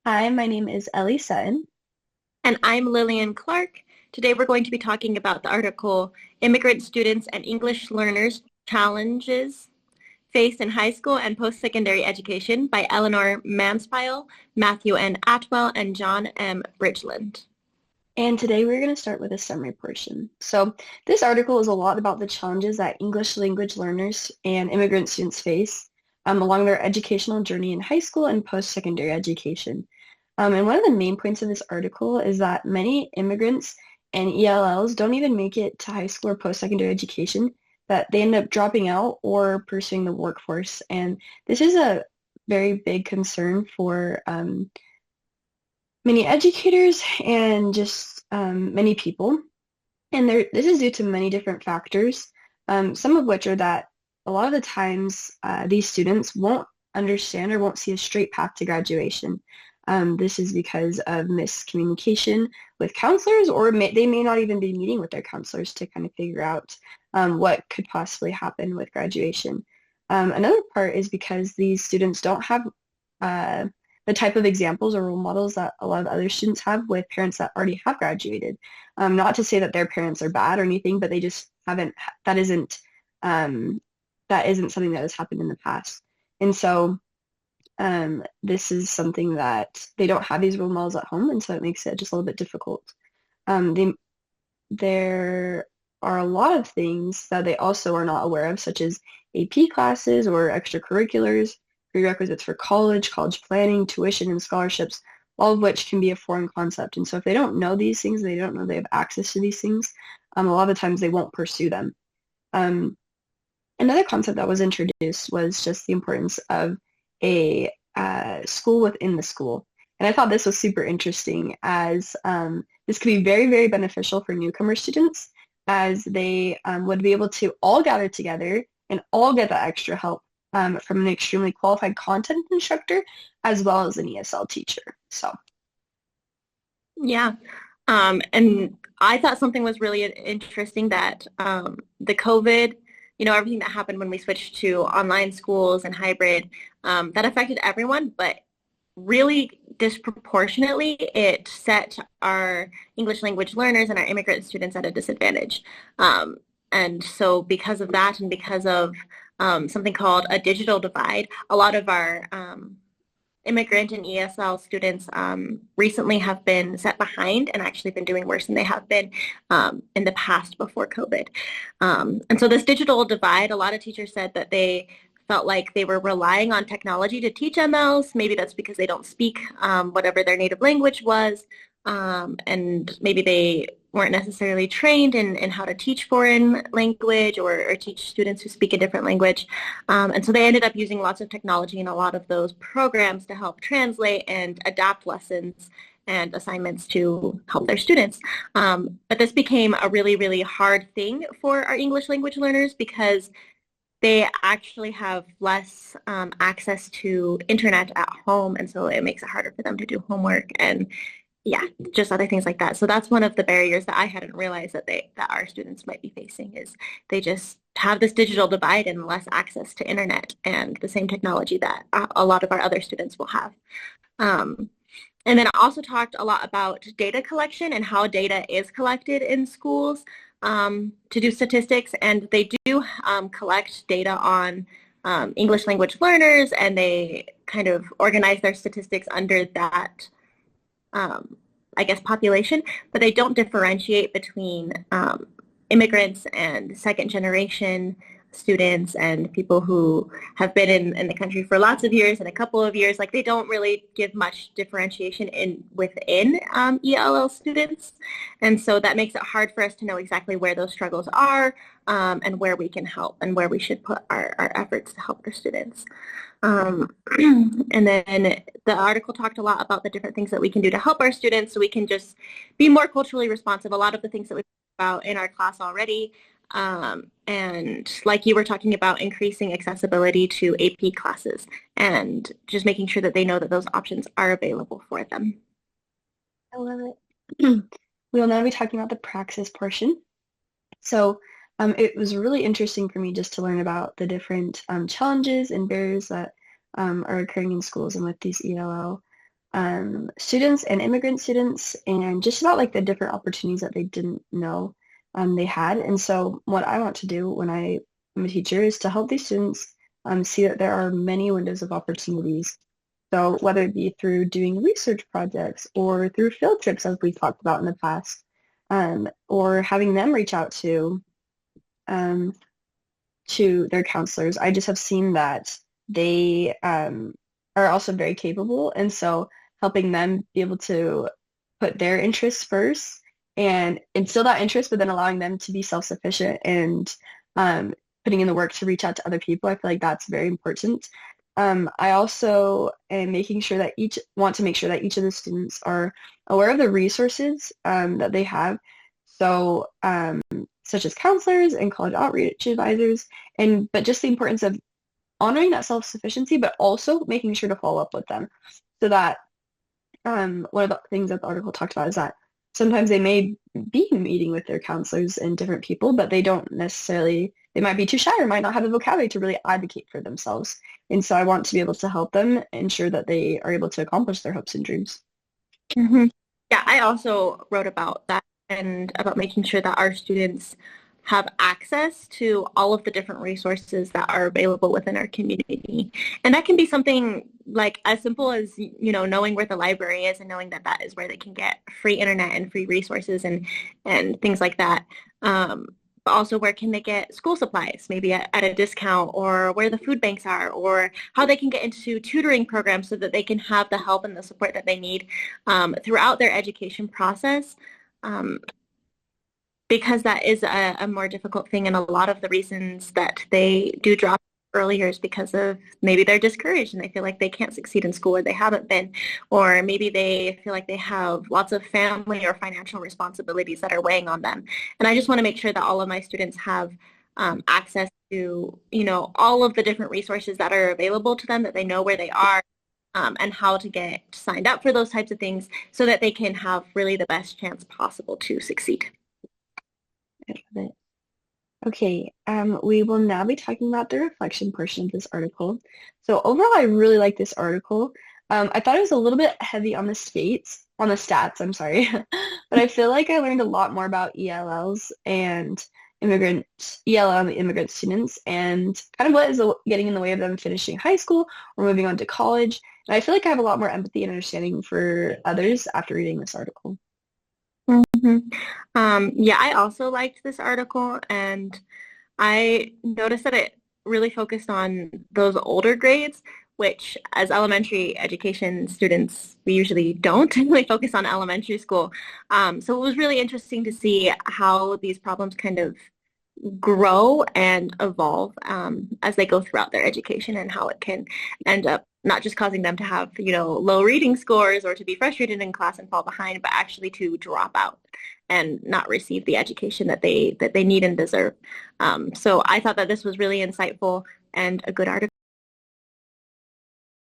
Hi, my name is Ellie Sutton. And I'm Lillian Clark. Today we're going to be talking about the article Immigrant Students and English Learners Challenges Faced in High School and Post-Secondary Education by Eleanor Mansfield, Matthew N. Atwell, and John M. Bridgeland. And today we're going to start with a summary portion. So this article is a lot about the challenges that English language learners and immigrant students face along their educational journey in high school and post-secondary education. And one of the main points of this article is that many immigrants and ELLs don't even make it to high school or post-secondary education, that they end up dropping out or pursuing the workforce. And this is a very big concern for many educators and just many people. And this is due to many different factors, some of which are that a lot of the times these students won't understand or won't see a straight path to graduation. This is because of miscommunication with counselors, or they may not even be meeting with their counselors to kind of figure out what could possibly happen with graduation. Another part is because these students don't have uh, the type of examples or role models that a lot of other students have with parents that already have graduated. Not to say that their parents are bad or anything, but they just haven't, that isn't, um, that isn't something that has happened in the past. And so this is something that they don't have these role models at home, and so it makes it just a little bit difficult. They, there are a lot of things that they also are not aware of, such as AP classes or extracurriculars, prerequisites for college planning, tuition, and scholarships, all of which can be a foreign concept. And so if they don't know these things, they don't know they have access to these things, a lot of the times they won't pursue them. Um, Another concept that was introduced was just the importance of a school within the school. And I thought this was super interesting as this could be very, very beneficial for newcomer students as they would be able to all gather together and all get that extra help from an extremely qualified content instructor as well as an ESL teacher. So, Yeah. And I thought something was really interesting that the COVID, everything that happened when we switched to online schools and hybrid, that affected everyone, but really disproportionately, it set our English language learners and our immigrant students at a disadvantage. Um, and so because of that and because of something called a digital divide, a lot of our immigrant and ESL students recently have been set behind and actually been doing worse than they have been in the past before COVID. And so this digital divide, a lot of teachers said that they felt like they were relying on technology to teach MLs. Maybe that's because they don't speak whatever their native language was. And maybe they weren't necessarily trained in how to teach foreign language or teach students who speak a different language. And so they ended up using lots of technology in a lot of those programs to help translate and adapt lessons and assignments to help their students. But this became a really, really hard thing for our English language learners because they actually have less access to internet at home, and so it makes it harder for them to do homework and yeah, just other things like that. So that's one of the barriers that I hadn't realized that our students might be facing is they just have this digital divide and less access to internet and the same technology that a lot of our other students will have. Um, and then I also talked a lot about data collection and how data is collected in schools to do statistics. And they do collect data on English language learners, and they kind of organize their statistics under that um, I guess, population, but they don't differentiate between immigrants and second generation students and people who have been in the country for lots of years and a couple of years. Like they don't really give much differentiation in within ELL students. And so that makes it hard for us to know exactly where those struggles are and where we can help and where we should put our efforts to help our students. Um, and then the article talked a lot about the different things that we can do to help our students so we can just be more culturally responsive. A lot of the things that we talked about in our class already. And like you were talking about increasing accessibility to AP classes and just making sure that they know that those options are available for them. I love it. We will now be talking about the praxis portion. So it was really interesting for me just to learn about the different challenges and barriers that are occurring in schools and with these ELL. students and immigrant students and just about like the different opportunities that they didn't know they had. And so what I want to do when I am a teacher is to help these students see that there are many windows of opportunities. So whether it be through doing research projects or through field trips, as we've talked about in the past, or having them reach out um, to their counselors, I just have seen that they are also very capable. And so helping them be able to put their interests first and instill that interest, but then allowing them to be self-sufficient and putting in the work to reach out to other people, I feel like that's very important. I also am making sure that want to make sure that each of the students are aware of the resources that they have. So such as counselors and college outreach advisors, but just the importance of honoring that self-sufficiency, but also making sure to follow up with them. So that one of the things that the article talked about is that sometimes they may be meeting with their counselors and different people, but they don't necessarily, they might be too shy or might not have the vocabulary to really advocate for themselves. And so I want to be able to help them ensure that they are able to accomplish their hopes and dreams. Mm-hmm. Yeah, I also wrote about that and about making sure that our students have access to all of the different resources that are available within our community. And that can be something like as simple as, knowing where the library is and knowing that that is where they can get free internet and free resources and things like that. But also where can they get school supplies, maybe at a discount, or where the food banks are, or how they can get into tutoring programs so that they can have the help and the support that they need throughout their education process. Because that is a more difficult thing, and a lot of the reasons that they do drop earlier is because of maybe they're discouraged and they feel like they can't succeed in school or they haven't been, or maybe they feel like they have lots of family or financial responsibilities that are weighing on them. And I just want to make sure that all of my students have access to, all of the different resources that are available to them, that they know where they are and how to get signed up for those types of things so that they can have really the best chance possible to succeed. I love it. Okay, we will now be talking about the reflection portion of this article. So overall, I really like this article. I thought it was a little bit heavy on the stats, I'm sorry. But I feel like I learned a lot more about ELLs and ELL and immigrant students and kind of what is getting in the way of them finishing high school or moving on to college. And I feel like I have a lot more empathy and understanding for others after reading this article. Mm-hmm. Yeah, I also liked this article, and I noticed that it really focused on those older grades, which as elementary education students, we usually don't really focus on elementary school. So it was really interesting to see how these problems kind of grow and evolve as they go throughout their education, and how it can end up not just causing them to have, low reading scores or to be frustrated in class and fall behind, but actually to drop out and not receive the education that they need and deserve. So I thought that this was really insightful and a good article.